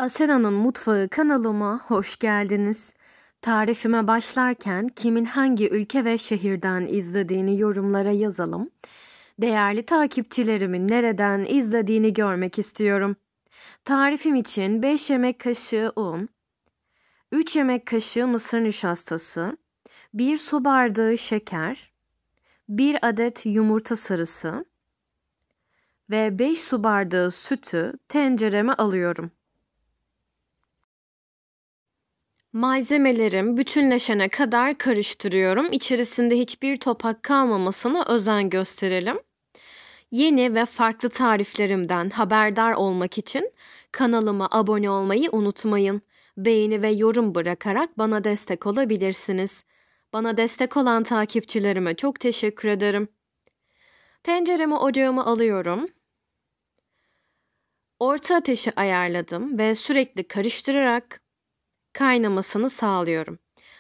Asena'nın Mutfağı kanalıma hoş geldiniz. Tarifime başlarken kimin hangi ülke ve şehirden izlediğini yorumlara yazalım. Değerli takipçilerimin nereden izlediğini görmek istiyorum. Tarifim için 5 yemek kaşığı un, 3 yemek kaşığı mısır nişastası, 1 su bardağı şeker, 1 adet yumurta sarısı ve 5 su bardağı sütü tencereme alıyorum. Malzemelerim bütünleşene kadar karıştırıyorum. İçerisinde hiçbir topak kalmamasına özen gösterelim. Yeni ve farklı tariflerimden haberdar olmak için kanalıma abone olmayı unutmayın. Beğeni ve yorum bırakarak bana destek olabilirsiniz. Bana destek olan takipçilerime çok teşekkür ederim. Tenceremi ocağıma alıyorum. Orta ateşi ayarladım ve sürekli karıştırarak kaynamasını sağlıyorum.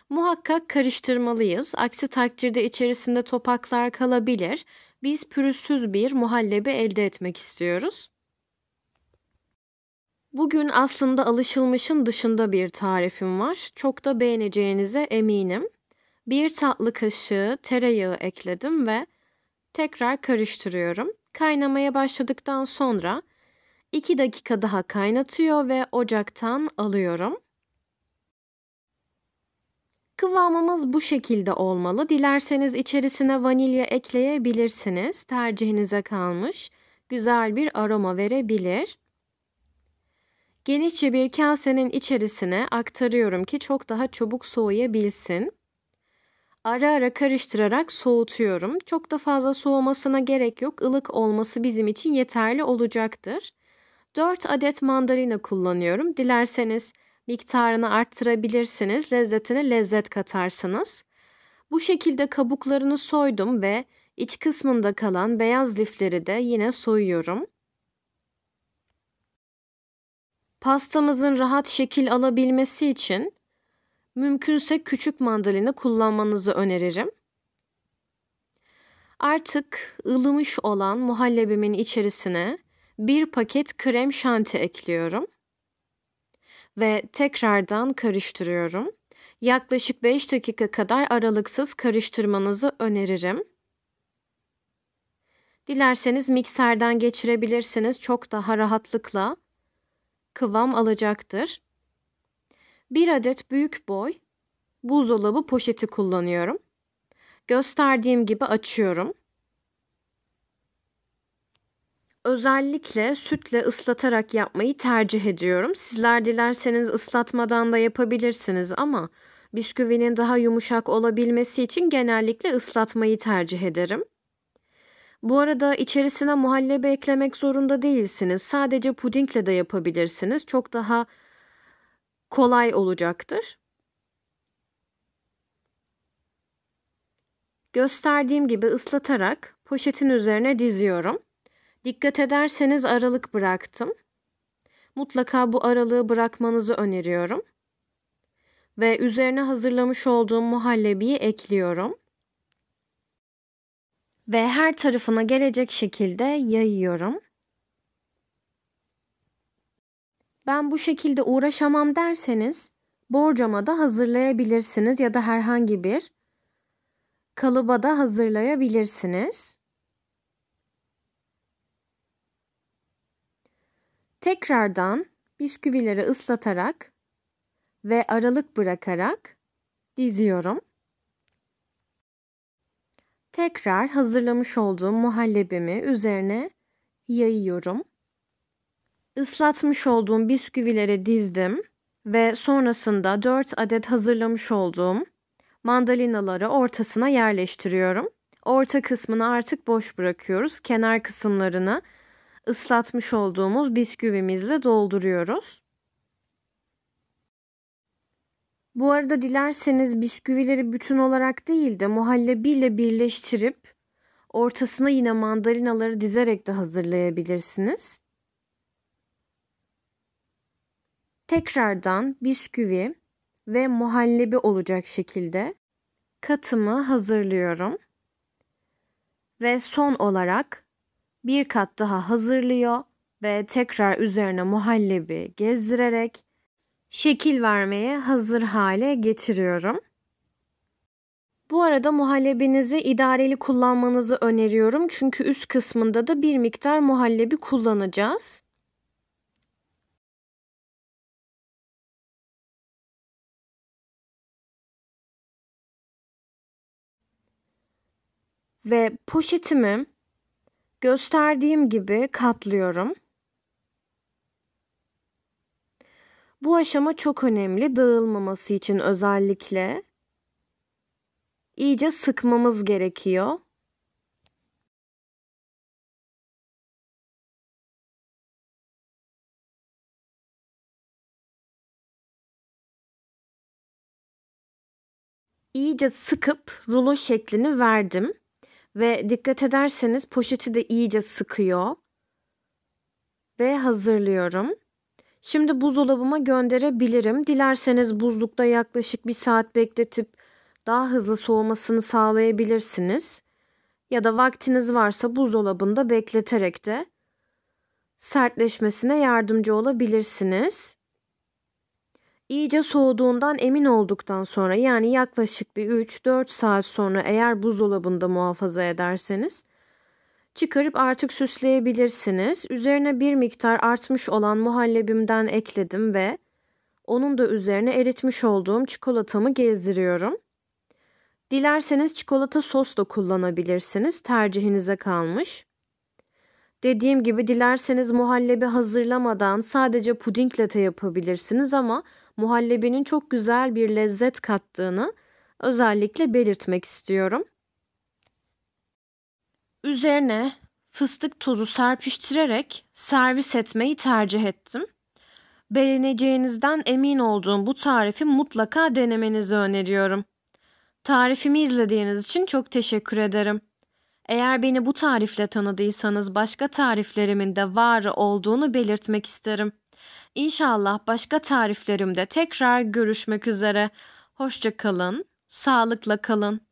Muhakkak karıştırmalıyız. Aksi takdirde içerisinde topaklar kalabilir. Biz pürüzsüz bir muhallebi elde etmek istiyoruz. Bugün aslında alışılmışın dışında bir tarifim var. Çok da beğeneceğinize eminim. 1 tatlı kaşığı tereyağı ekledim ve tekrar karıştırıyorum. Kaynamaya başladıktan sonra 2 dakika daha kaynatıyor ve ocaktan alıyorum. Kıvamımız bu şekilde olmalı. Dilerseniz içerisine vanilya ekleyebilirsiniz. Tercihinize kalmış. Güzel bir aroma verebilir. Genişçe bir kasenin içerisine aktarıyorum ki çok daha çabuk soğuyabilsin. Ara ara karıştırarak soğutuyorum. Çok da fazla soğumasına gerek yok. Ilık olması bizim için yeterli olacaktır. 4 adet mandalina kullanıyorum. Dilerseniz miktarını arttırabilirsiniz. Lezzetine lezzet katarsınız. Bu şekilde kabuklarını soydum ve iç kısmında kalan beyaz lifleri de yine soyuyorum. Pastamızın rahat şekil alabilmesi için mümkünse küçük mandalina kullanmanızı öneririm. Artık ılımış olan muhallebimin içerisine 1 paket krem şanti ekliyorum. Ve tekrardan karıştırıyorum. Yaklaşık 5 dakika kadar aralıksız karıştırmanızı öneririm. Dilerseniz mikserden geçirebilirsiniz. Çok daha rahatlıkla kıvam alacaktır. 1 adet büyük boy buzdolabı poşeti kullanıyorum. Gösterdiğim gibi açıyorum. Özellikle sütle ıslatarak yapmayı tercih ediyorum. Sizler dilerseniz ıslatmadan da yapabilirsiniz ama bisküvinin daha yumuşak olabilmesi için genellikle ıslatmayı tercih ederim. Bu arada içerisine muhallebi eklemek zorunda değilsiniz. Sadece pudingle de yapabilirsiniz. Çok daha kolay olacaktır. Gösterdiğim gibi ıslatarak poşetin üzerine diziyorum. Dikkat ederseniz aralık bıraktım. Mutlaka bu aralığı bırakmanızı öneriyorum. Ve üzerine hazırlamış olduğum muhallebiyi ekliyorum. Ve her tarafına gelecek şekilde yayıyorum. Ben bu şekilde uğraşamam derseniz borcama da hazırlayabilirsiniz ya da herhangi bir kalıba da hazırlayabilirsiniz. Tekrardan bisküvileri ıslatarak ve aralık bırakarak diziyorum. Tekrar hazırlamış olduğum muhallebimi üzerine yayıyorum. Islatmış olduğum bisküvileri dizdim ve sonrasında 4 adet hazırlamış olduğum mandalinaları ortasına yerleştiriyorum. Orta kısmını artık boş bırakıyoruz. Kenar kısımlarını ıslatmış olduğumuz bisküvimizle dolduruyoruz. Bu arada dilerseniz bisküvileri bütün olarak değil de muhallebiyle birleştirip ortasına yine mandalinaları dizerek de hazırlayabilirsiniz. Tekrardan bisküvi ve muhallebi olacak şekilde katımı hazırlıyorum. Ve son olarak bir kat daha hazırlıyor ve tekrar üzerine muhallebi gezdirerek şekil vermeye hazır hale getiriyorum. Bu arada muhallebinizi idareli kullanmanızı öneriyorum. Çünkü üst kısmında da bir miktar muhallebi kullanacağız. Ve poşetimi gösterdiğim gibi katlıyorum. Bu aşama çok önemli, dağılmaması için özellikle. İyice sıkmamız gerekiyor. İyice sıkıp rulo şeklini verdim. Ve dikkat ederseniz poşeti de iyice sıkıyor. Ve hazırlıyorum. Şimdi buzdolabıma gönderebilirim. Dilerseniz buzlukta yaklaşık 1 saat bekletip daha hızlı soğumasını sağlayabilirsiniz. Ya da vaktiniz varsa buzdolabında bekleterek de sertleşmesine yardımcı olabilirsiniz. İyice soğuduğundan emin olduktan sonra, yani yaklaşık bir 3-4 saat sonra eğer buzdolabında muhafaza ederseniz çıkarıp artık süsleyebilirsiniz. Üzerine bir miktar artmış olan muhallebimden ekledim ve onun da üzerine eritmiş olduğum çikolatamı gezdiriyorum. Dilerseniz çikolata sos da kullanabilirsiniz. Tercihinize kalmış. Dediğim gibi dilerseniz muhallebi hazırlamadan sadece puding latte yapabilirsiniz ama muhallebinin çok güzel bir lezzet kattığını özellikle belirtmek istiyorum. Üzerine fıstık tozu serpiştirerek servis etmeyi tercih ettim. Beğeneceğinizden emin olduğum bu tarifi mutlaka denemenizi öneriyorum. Tarifimi izlediğiniz için çok teşekkür ederim. Eğer beni bu tarifle tanıdıysanız başka tariflerimin de var olduğunu belirtmek isterim. İnşallah başka tariflerimde tekrar görüşmek üzere. Hoşça kalın, sağlıkla kalın.